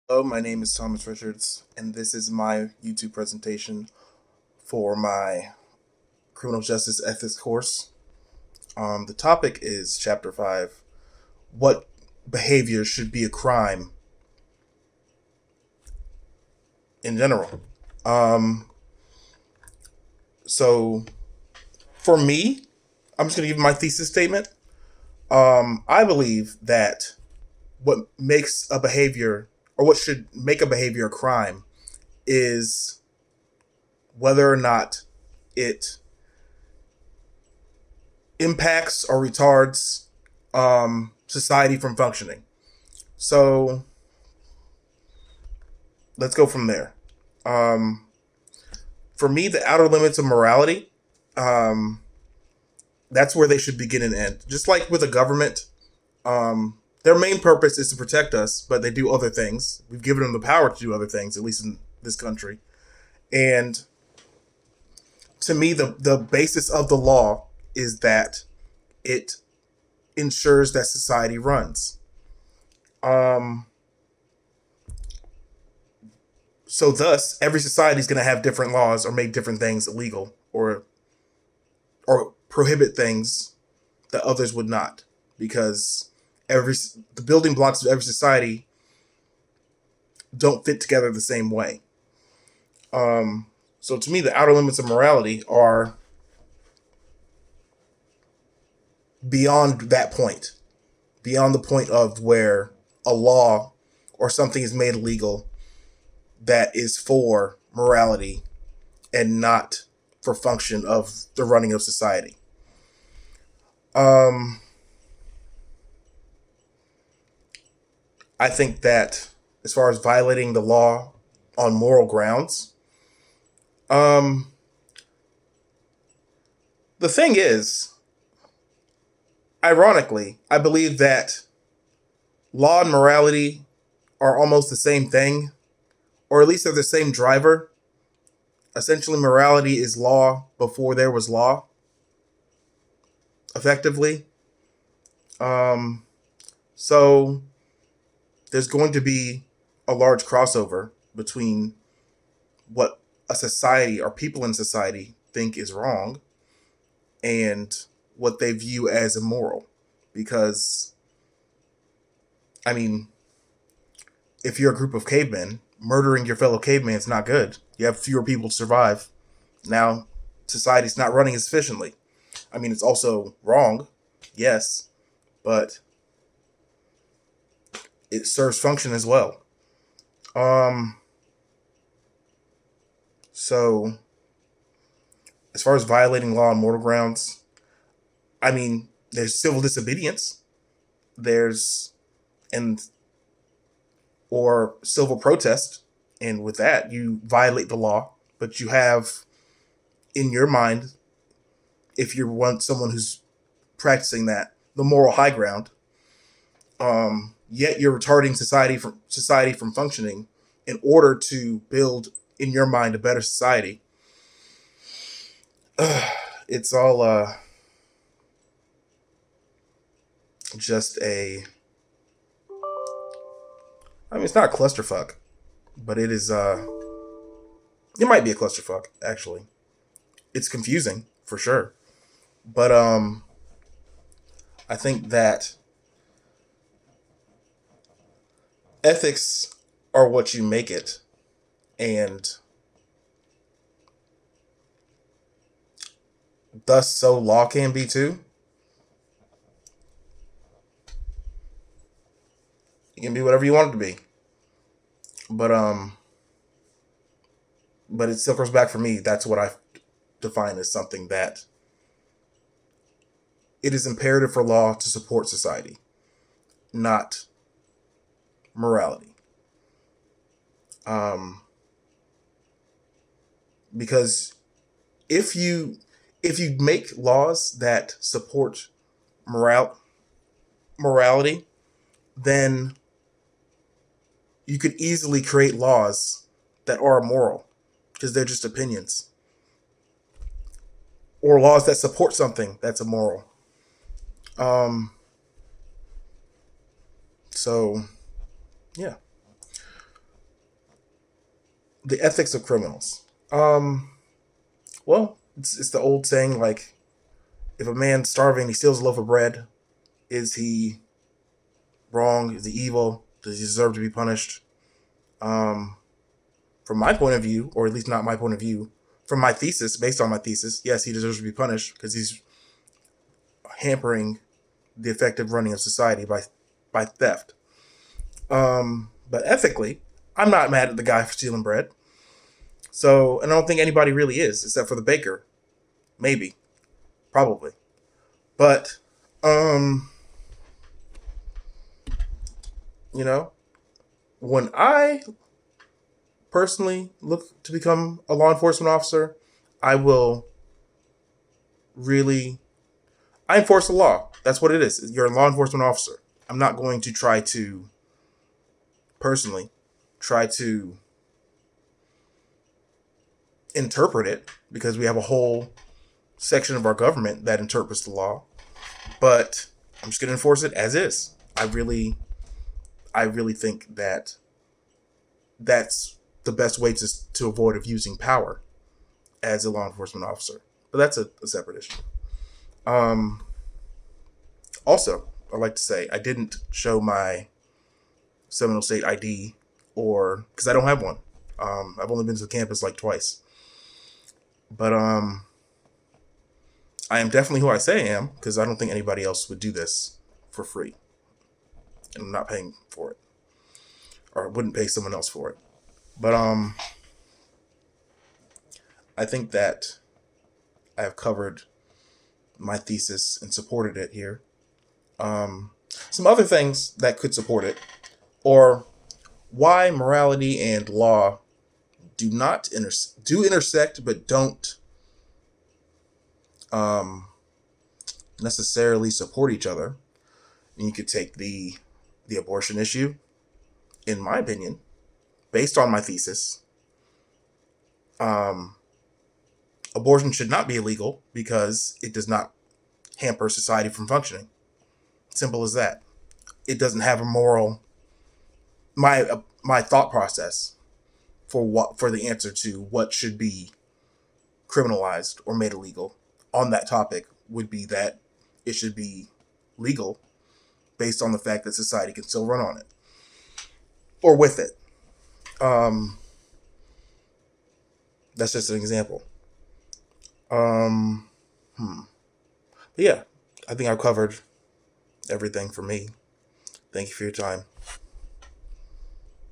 Hello, my name is Thomas Richards, and this is my YouTube presentation for my criminal justice ethics course. The topic is Chapter 5: What behavior should be a crime in general. Um, so, for me, I'm just going to give my thesis statement. I believe that what makes a behavior, or what should make a behavior a crime, is whether or not it impacts or retards society from functioning. So let's go from there. Um, for me, the outer limits of morality, um, that's where they should begin and end. Just like with a government, their main purpose is to protect us, but they do other things. We've given them the power to do other things, at least in this country. And to me, the basis of the law is that it ensures that society runs. Um, so thus, every society is going to have different laws or make different things illegal or prohibit things that others would not, because every the building blocks of every society don't fit together the same way. So to me, the outer limits of morality are beyond that point, beyond the point of where a law or something is made illegal that is for morality and not for function of the running of society. Um, I think that as far as violating the law on moral grounds, um, the thing is, ironically, I believe that law and morality are almost the same thing, or at least they're the same driver. Essentially, morality is law before there was law, effectively. Um, so there's going to be a large crossover between what a society or people in society think is wrong and what they view as immoral. Because, I mean, if you're a group of cavemen, murdering your fellow caveman is not good. You have fewer people to survive. Now, society's not running as efficiently. I mean, it's also wrong, yes, but it serves function as well. Um, so as far as violating law on mortal grounds, I mean, there's civil disobedience. There's and or civil protest, and with that, you violate the law. But you have in your mind, if you're someone who's practicing that, the moral high ground. Yet you're retarding society from functioning in order to build in your mind a better society. It's all just a. I mean, it's not a clusterfuck, but it is. It might be a clusterfuck actually. It's confusing for sure, but I think that ethics are what you make it, and thus so law can be too. It can be whatever you want it to be, but it still goes back for me. That's what I define as something that it is imperative for law to support society, not morality. Um, because if you if you make laws that support moral morality, then you could easily create laws that are immoral because they're just opinions, or laws that support something that's immoral. Um, so yeah. The ethics of criminals. Well, it's the old saying, like, if a man's starving, he steals a loaf of bread. Is he wrong? Is he evil? Does he deserve to be punished? Um, from my point of view, or at least not my point of view, from my thesis, based on my thesis, yes, he deserves to be punished because he's hampering the effective running of society by theft. But ethically, I'm not mad at the guy for stealing bread. So, and I don't think anybody really is, except for the baker. Maybe, probably. But, um, you know, when I personally look to become a law enforcement officer, I will really I enforce the law. That's what it is. You're a law enforcement officer. I'm not going to try to personally try to interpret it because we have a whole section of our government that interprets the law. But I'm just going to enforce it as is. I really think that that's the best way to avoid abusing power as a law enforcement officer. But that's a separate issue. Um, Also, I'd like to say I didn't show my Seminole State ID, or because I don't have one. I've only been to the campus like twice, but I am definitely who I say I am because I don't think anybody else would do this for free, and I'm not paying for it, or wouldn't pay someone else for it. But I think that I have covered my thesis and supported it here. Some other things that could support it, or why morality and law do not do intersect, but don't um, necessarily support each other. And you could take the abortion issue. In my opinion, based on my thesis, um, abortion should not be illegal because it does not hamper society from functioning. Simple as that. It doesn't have a moral. My thought process for the answer to what should be criminalized or made illegal on that topic would be that it should be legal based on the fact that society can still run on it or with it. Um, that's just an example. Um, hmm. But yeah, I think I've covered everything for me. Thank you for your time.